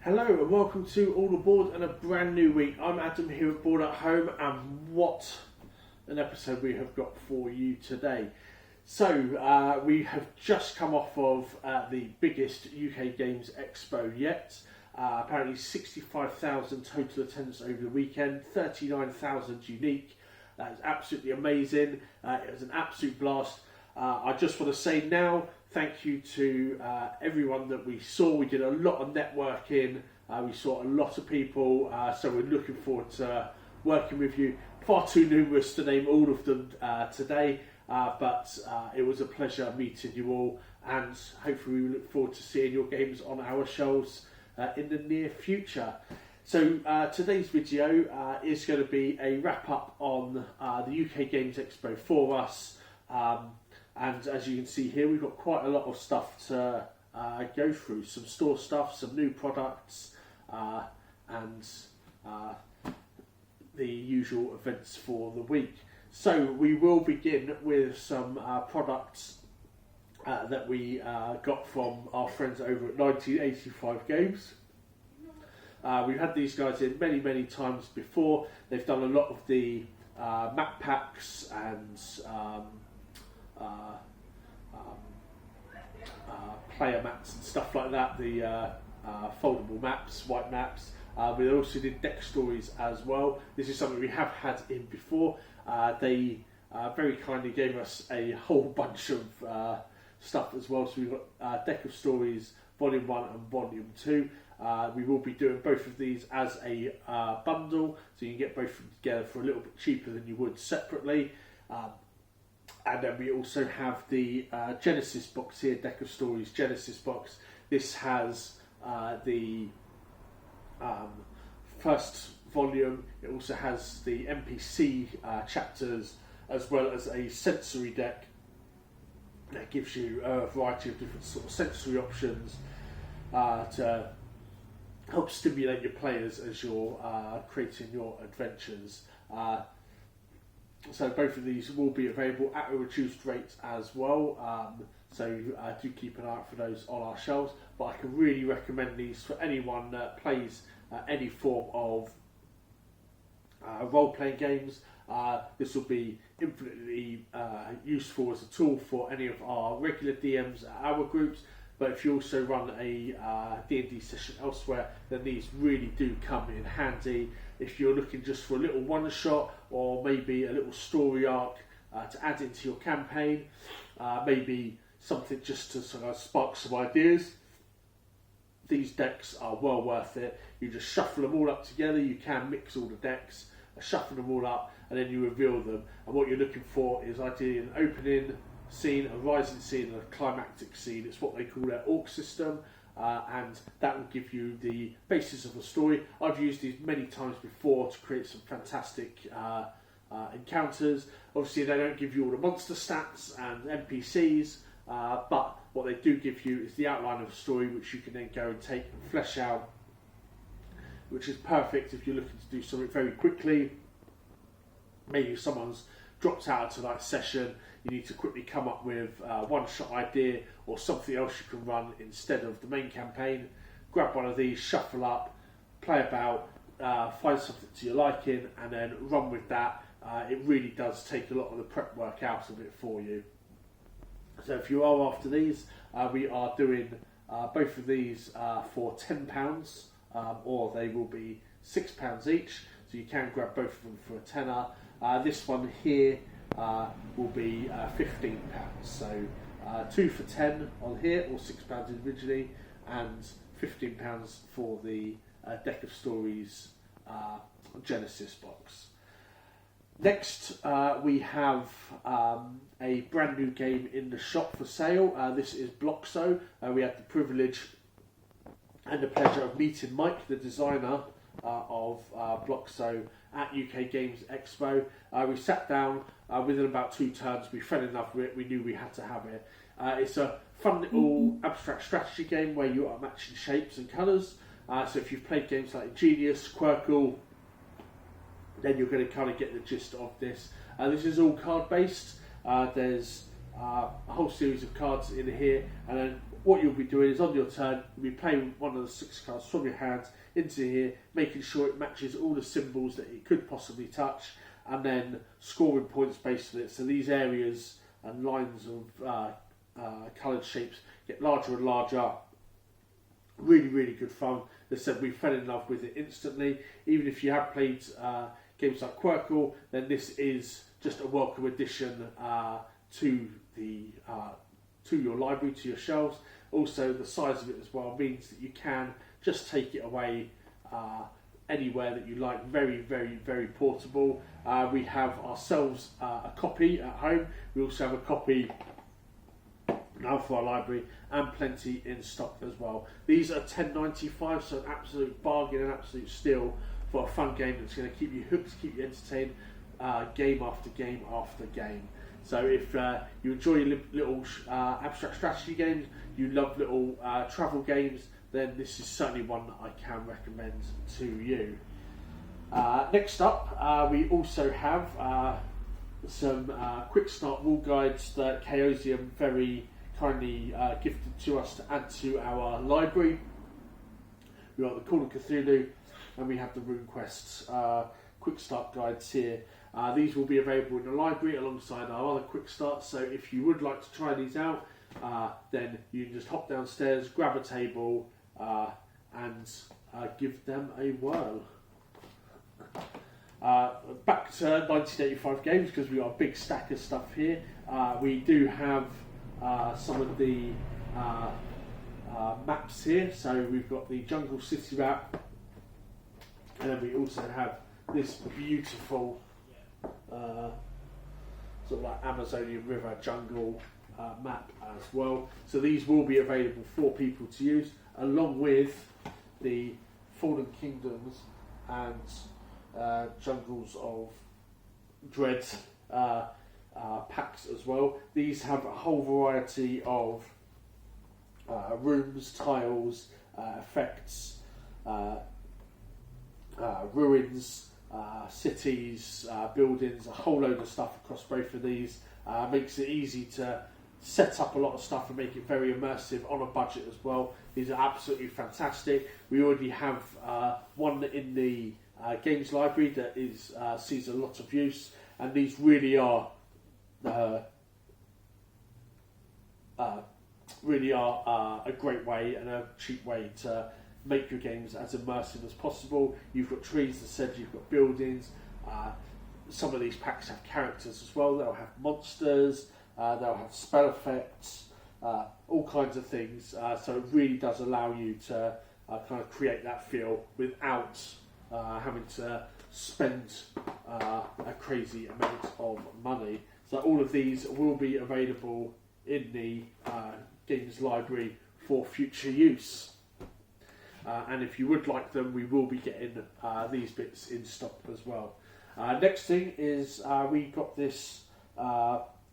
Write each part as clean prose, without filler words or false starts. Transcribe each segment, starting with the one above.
Hello and welcome to All Aboard and a brand new week. I'm Adam here at Board at Home, and what an episode we have got for you today. So we have just come off of the biggest UK Games Expo yet. Apparently 65,000 total attendance over the weekend, 39,000 unique. That is absolutely amazing. It was an absolute blast. I just want to say now, thank you to everyone that we saw. We did a lot of networking. We saw a lot of people. So we're looking forward to working with you. Far too numerous to name all of them today. But it was a pleasure meeting you all. And hopefully we look forward to seeing your games on our shelves in the near future. So today's video is going to be a wrap up on the UK Games Expo for us. And as you can see here, we've got quite a lot of stuff to go through. Some store stuff, some new products, and the usual events for the week. So we will begin with some products that we got from our friends over at 1985 Games. We've had these guys in many times before. They've done a lot of the map packs and player mats and stuff like that, the foldable maps, white maps. We also did deck stories as well. This is something we have had in before. They very kindly gave us a whole bunch of stuff as well. So we've got Deck of Stories Volume 1 and Volume 2. We will be doing both of these as a bundle, so you can get both of them together for a little bit cheaper than you would separately. And then we also have the Genesis box here, Deck of Stories Genesis box. This has the first volume. It also has the NPC chapters, as well as a sensory deck that gives you a variety of different sort of sensory options to help stimulate your players as you're creating your adventures. So both of these will be available at a reduced rate as well. So do keep an eye out for those on our shelves. But I can really recommend these for anyone that plays any form of role-playing games. This will be infinitely useful as a tool for any of our regular DMs at our groups. But if you also run a D&D session elsewhere, then these really do come in handy. If you're looking just for a little one-shot or maybe a little story arc to add into your campaign, maybe something just to sort of spark some ideas, these decks are well worth it. You just shuffle them all up together. You can mix all the decks, shuffle them all up, and then you reveal them. And what you're looking for is ideally an opening scene, a rising scene, and a climactic scene. It's what they call their orc system. And that will give you the basis of a story. I've used these many times before to create some fantastic encounters. Obviously they don't give you all the monster stats and NPCs, but what they do give you is the outline of a story which you can then go and take and flesh out, which is perfect if you're looking to do something very quickly. Maybe if someone's dropped out of tonight's session, you need to quickly come up with a one-shot idea or something else you can run instead of the main campaign. Grab one of these, shuffle up, play about, find something to your liking, and then run with that. It really does take a lot of the prep work out of it for you. So if you are after these, we are doing both of these for £10, or they will be £6 each. So you can grab both of them for a tenner. This one here will be £15. So 2 for 10 on here, or £6 individually, and £15 for the Deck of Stories Genesis box. Next, we have a brand new game in the shop for sale. This is Bloxo. We had the privilege and the pleasure of meeting Mike, the designer of Bloxo, at UK Games Expo. We sat down, within about 2 turns, we fell in love with it. We knew we had to have it. It's a fun little abstract strategy game where you are matching shapes and colours. So if you've played games like Ingenious, Quirkle, then you're going to kind of get the gist of this. This is all card based. There's a whole series of cards in here, and then what you'll be doing is on your turn, you'll be playing one of the 6 cards from your hand into here, making sure it matches all the symbols that it could possibly touch, and then scoring points based on it. So these areas and lines of coloured shapes get larger and larger. Really, really good fun. As I said, we fell in love with it instantly. Even if you have played games like Quirkle, then this is just a welcome addition to your library, to your shelves. Also, the size of it as well means that you can just take it away anywhere that you like. Very, very, very portable. We have ourselves a copy at home. We also have a copy now for our library, and plenty in stock as well. These are $10.95, so an absolute bargain, an absolute steal for a fun game that's going to keep you hooked, keep you entertained, game after game after game. So if you enjoy your little abstract strategy games, you love little travel games, then this is certainly one that I can recommend to you. Next up, we also have some quick start rule guides that Chaosium very kindly gifted to us to add to our library. We've got the Call of Cthulhu, and we have the RuneQuest quick start guides here. These will be available in the library alongside our other quick starts, so if you would like to try these out, then you can just hop downstairs, grab a table, and give them a whirl. Back to 1985 games, because we've got a big stack of stuff here. We do have some of the maps here. So we've got the Jungle City map, and then we also have this beautiful sort of like Amazonian River jungle map as well. So these will be available for people to use, along with the Fallen Kingdoms and Jungles of Dread packs as well. These have a whole variety of rooms, tiles, effects, ruins, cities, buildings, a whole load of stuff across both of these. Makes it easy to set up a lot of stuff and make it very immersive on a budget as well. These are absolutely fantastic. We already have one in the games library that is sees a lot of use, and these really are a great way and a cheap way to make your games as immersive as possible. You've got trees, as I said, you've got buildings. Some of these packs have characters as well. They'll have monsters, they'll have spell effects, all kinds of things. So it really does allow you to kind of create that feel without having to spend a crazy amount of money. So all of these will be available in the games library for future use. And if you would like them, we will be getting these bits in stock as well. Next thing is we got this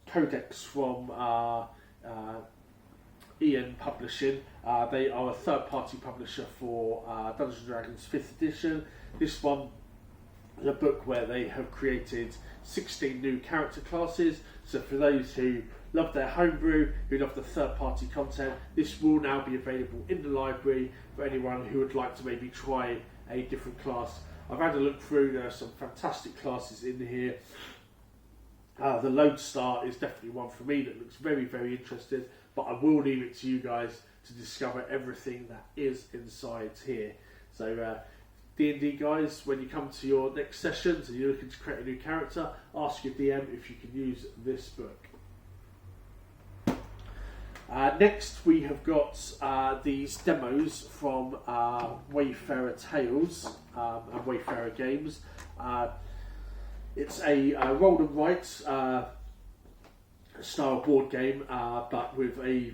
codex from Ian Publishing. They are a third-party publisher for Dungeons & Dragons 5th edition. This one is a book where they have created 16 new character classes. So for those who love their homebrew, who love the third-party content, this will now be available in the library for anyone who would like to maybe try a different class. I've had a look through, there are some fantastic classes in here. The Lodestar is definitely one for me that looks very, very interesting, but I will leave it to you guys to discover everything that is inside here. So D&D guys, when you come to your next sessions and you're looking to create a new character, ask your DM if you can use this book. Next we have got these demos from Wayfarer Tales and Wayfarer Games. It's a roll and write style board game, but with the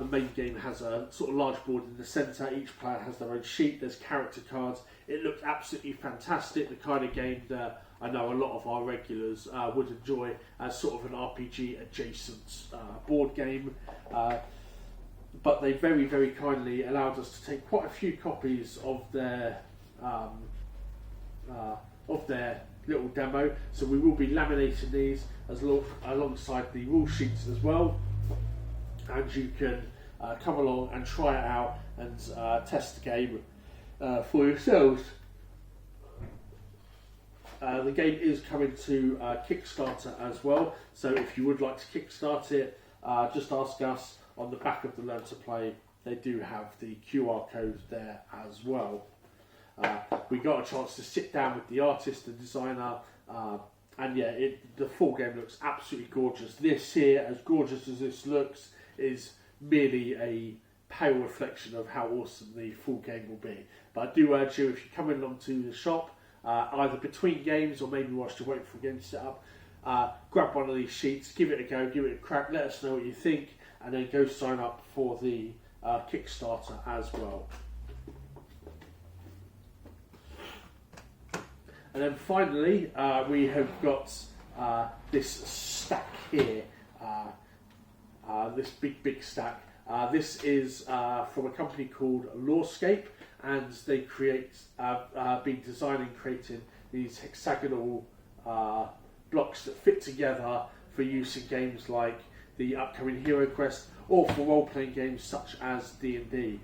main game has a sort of large board in the centre. Each player has their own sheet. There's character cards. It looks absolutely fantastic. The kind of game that I know a lot of our regulars would enjoy as sort of an RPG adjacent board game. But they very, very kindly allowed us to take quite a few copies of their little demo. So we will be laminating these alongside the rule sheets as well, and you can come along and try it out and test the game for yourselves. The game is coming to Kickstarter as well, so if you would like to kickstart it, just ask us. On the back of the Learn to Play, they do have the QR code there as well. We got a chance to sit down with the artist, the designer, and yeah, the full game looks absolutely gorgeous. This here, as gorgeous as this looks, is merely a pale reflection of how awesome the full game will be. But I do urge you, if you come along to the shop, either between games or maybe whilst you're waiting for a game to set up, grab one of these sheets, give it a go, give it a crack, let us know what you think, and then go sign up for the Kickstarter as well. And then finally, we have got this stack here, this big stack. This is from a company called Lawscape, and they been designing, creating these hexagonal blocks that fit together for use in games like the upcoming Hero Quest, or for role-playing games such as D&D.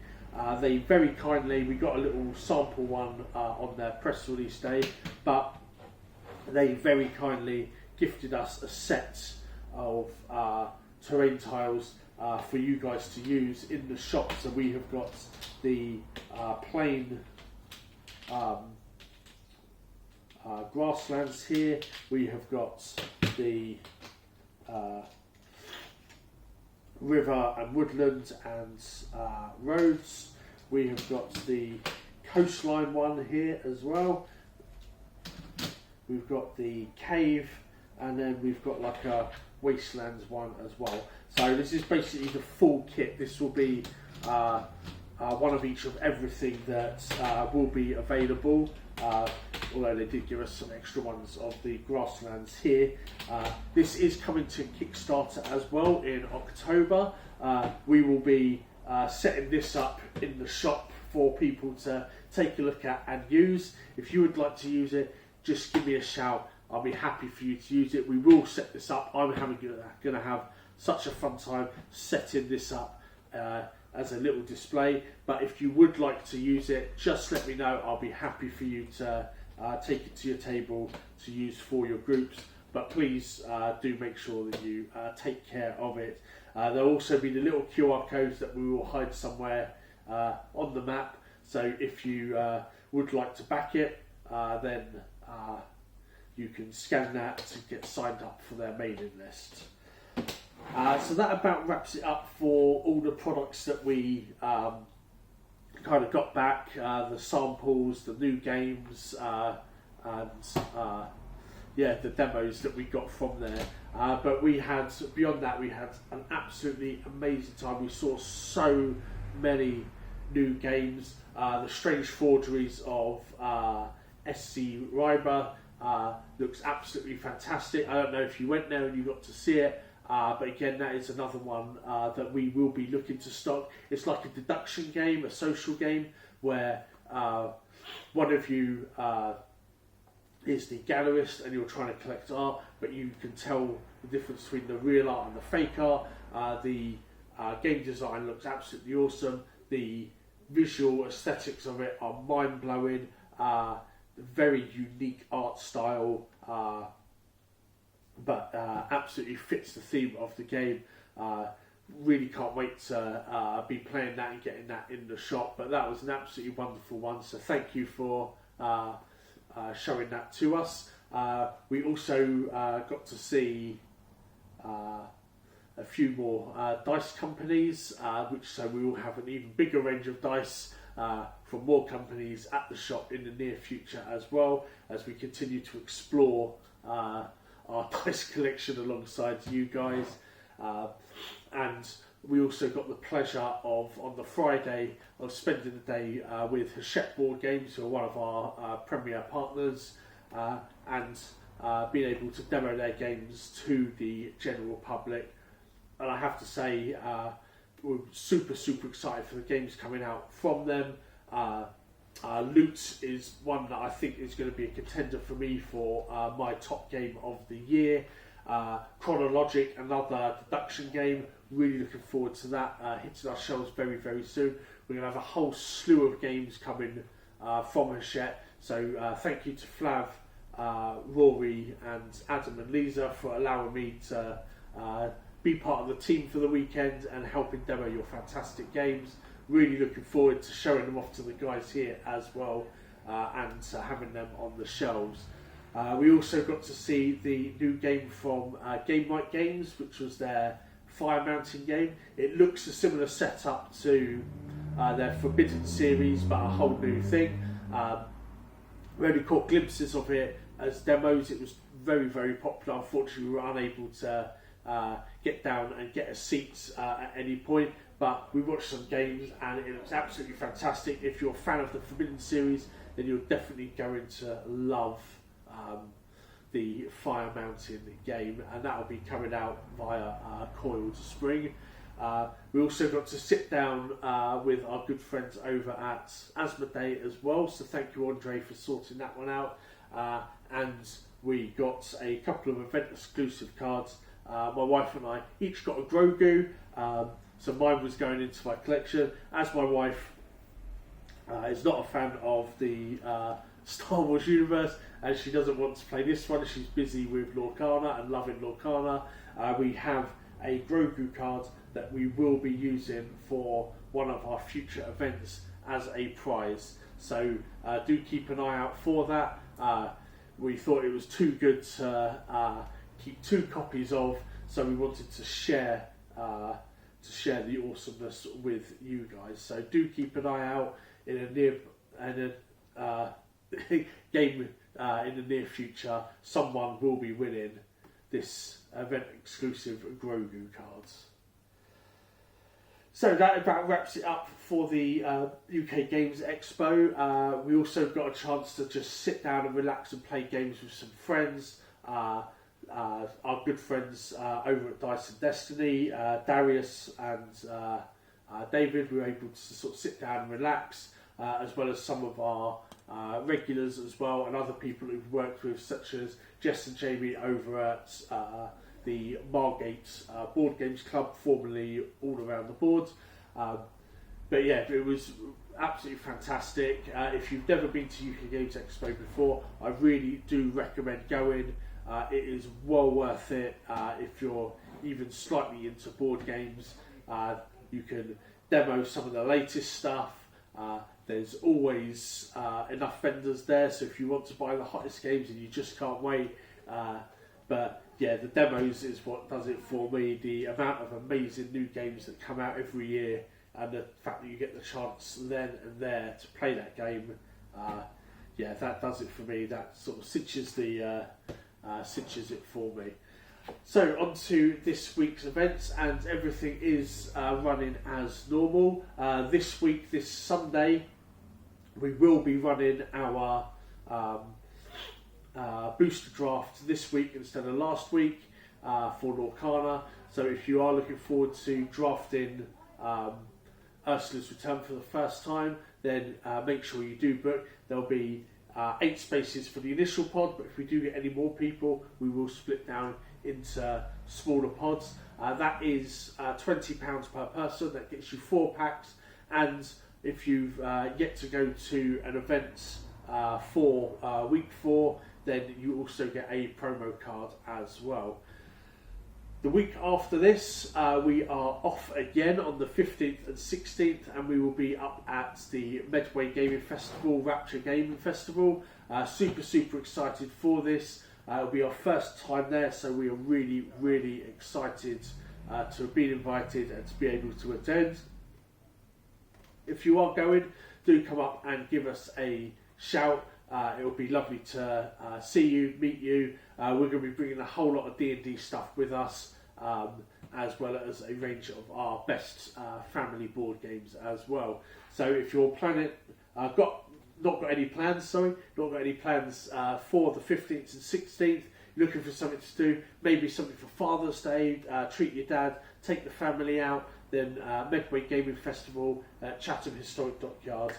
They very kindly, we got a little sample one on their press release day, but they very kindly gifted us a set of terrain tiles for you guys to use in the shop. So we have got the plain grasslands here, we have got the river and woodland and roads. We have got the coastline one here as well. We've got the cave, and then we've got like a wastelands one as well. So this is basically the full kit. This will be one of each of everything that will be available. Although they did give us some extra ones of the grasslands here. This is coming to Kickstarter as well in October. We will be setting this up in the shop for people to take a look at and use. If you would like to use it, just give me a shout. I'll be happy for you to use it. We will set this up. I'm going to have such a fun time setting this up as a little display. But if you would like to use it, just let me know. I'll be happy for you to take it to your table to use for your groups. But please do make sure that you take care of it. There'll also be the little QR codes that we will hide somewhere on the map. So if you would like to back it, then you can scan that to get signed up for their mailing list. So that about wraps it up for all the products that we kind of got back, the samples, the new games, and the demos that we got from there. But we had, beyond that, we had an absolutely amazing time. We saw so many new games. The Strange Forgeries of SC Ryber looks absolutely fantastic. I don't know if you went there and you got to see it, but again, that is another one that we will be looking to stock. It's like a deduction game, a social game, where one of you is the gallerist and you're trying to collect art, but you can tell the difference between the real art and the fake art. The game design looks absolutely awesome. The visual aesthetics of it are mind-blowing. Very unique art style, but absolutely fits the theme of the game. Really can't wait to be playing that and getting that in the shop. But that was an absolutely wonderful one, so thank you for showing that to us. We also got to see a few more dice companies, so we will have an even bigger range of dice from more companies at the shop in the near future, as well as we continue to explore our dice collection alongside you guys. And we also got the pleasure of, on the Friday, of spending the day with Hachette Board Games, who are one of our premier partners, and being able to demo their games to the general public. And I have to say, we're super excited for the games coming out from them. Loot is one that I think is going to be a contender for me for my top game of the year. Chronologic, another deduction game, really looking forward to that hitting our shelves very, very soon. We're going to have a whole slew of games coming from Hachette. So thank you to Flav, Rory and Adam and Lisa for allowing me to be part of the team for the weekend and helping demo your fantastic games. Really looking forward to showing them off to the guys here as well and having them on the shelves. We also got to see the new game from Game Like Games, which was their fire mountain game. It looks a similar setup to their Forbidden series, but a whole new thing. We only caught glimpses of it as demos. It was very, very popular. Unfortunately, we were unable to get down and get a seat at any point, but we watched some games and it was absolutely fantastic. If you're a fan of the Forbidden series, then you're definitely going to love the Fire Mountain game, and that will be coming out via Coiled Spring. We also got to sit down with our good friends over at Asmodee as well, so thank you, Andre, for sorting that one out. And we got a couple of event exclusive cards. My wife and I each got a Grogu, so mine was going into my collection. As my wife is not a fan of the Star Wars universe, and she doesn't want to play this one, she's busy with Lorcana and loving Lorcana. We have a Grogu card that we will be using for one of our future events as a prize, so do keep an eye out for that. We thought it was too good to keep 2 copies of, so we wanted to share the awesomeness with you guys. So do keep an eye out in a game in the near future. Someone will be winning this event exclusive Grogu cards. So that about wraps it up for the UK Games Expo. We also got a chance to just sit down and relax and play games with some friends. Our good friends over at Dice and Destiny, Darius and David, we were able to sort of sit down and relax, as well as some of our regulars as well, and other people we've worked with, such as Jess and Jamie over at the Margate Board Games Club, formerly All Around the Boards. But yeah, it was absolutely fantastic. If you've never been to UK Games Expo before, I really do recommend going. It is well worth it. If you're even slightly into board games, you can demo some of the latest stuff. There's always enough vendors there, so if you want to buy the hottest games and you just can't wait, but yeah, the demos is what does it for me. The amount of amazing new games that come out every year, and the fact that you get the chance then and there to play that game, yeah, that does it for me. That sort of cinches it for me. So on to this week's events, and everything is running as normal. This week, this Sunday, we will be running our booster draft this week instead of last week for Lorcana. So if you are looking forward to drafting Ursula's Return for the first time, then make sure you do book. There'll be 8 spaces for the initial pod, but if we do get any more people, we will split down into smaller pods. That is £20 per person. That gets you 4 packs, and if you've yet to go to an event for week 4, then you also get a promo card as well. The week after this, we are off again on the 15th and 16th, and we will be up at the Medway Gaming Festival, Rapture Gaming Festival. Super excited for this. It'll be our first time there, so we are really excited to have been invited and to be able to attend. If you are going, do come up and give us a shout. It will be lovely to see you, meet you. We're going to be bringing a whole lot of D&D stuff with us, as well as a range of our best family board games as well. So if you're planning, not got any plans for the 15th and 16th, looking for something to do, maybe something for Father's Day, treat your dad, take the family out, then Medway Gaming Festival at Chatham Historic Dockyard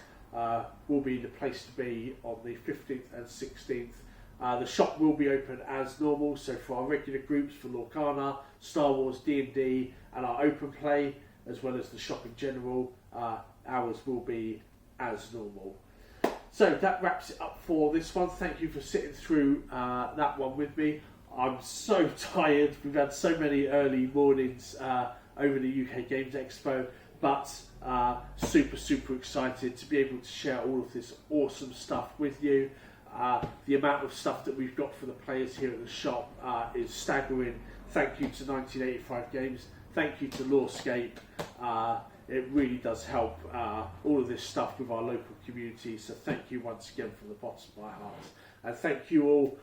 will be the place to be on the 15th and 16th The shop will be open as normal, so for our regular groups for Lorcana, Star Wars, D&D and our open play, as well as the shop in general, hours will be as normal. So that wraps it up for this one. Thank you for sitting through that one with me. I'm so tired. We've had so many early mornings over the UK Games Expo, but super excited to be able to share all of this awesome stuff with you. The amount of stuff that we've got for the players here at the shop is staggering. Thank you to 1985 Games. Thank you to Lawscape. It really does help all of this stuff with our local community. So thank you once again from the bottom of my heart. And thank you all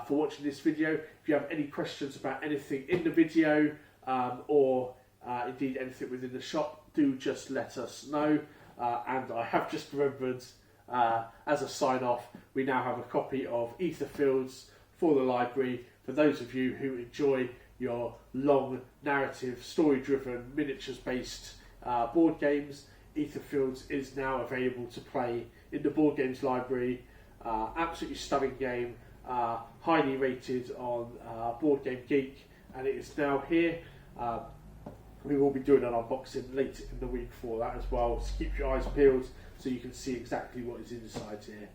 for watching this video. If you have any questions about anything in the video or indeed anything within the shop, do just let us know. And I have just remembered, as a sign off, we now have a copy of Etherfields for the library for those of you who enjoy your long narrative, story driven, miniatures based board games. Etherfields is now available to play in the board games library. Absolutely stunning game, highly rated on Board Game Geek, and it is now here. We will be doing an unboxing later in the week for that as well, so keep your eyes peeled so you can see exactly what is inside here.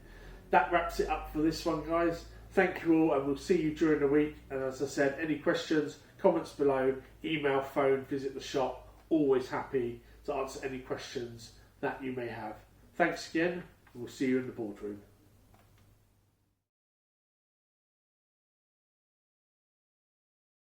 That wraps it up for this one, guys. Thank you all, and we'll see you during the week. And as I said, any questions, comments below, email, phone, visit the shop. Always happy to answer any questions that you may have. Thanks again, and we'll see you in the boardroom.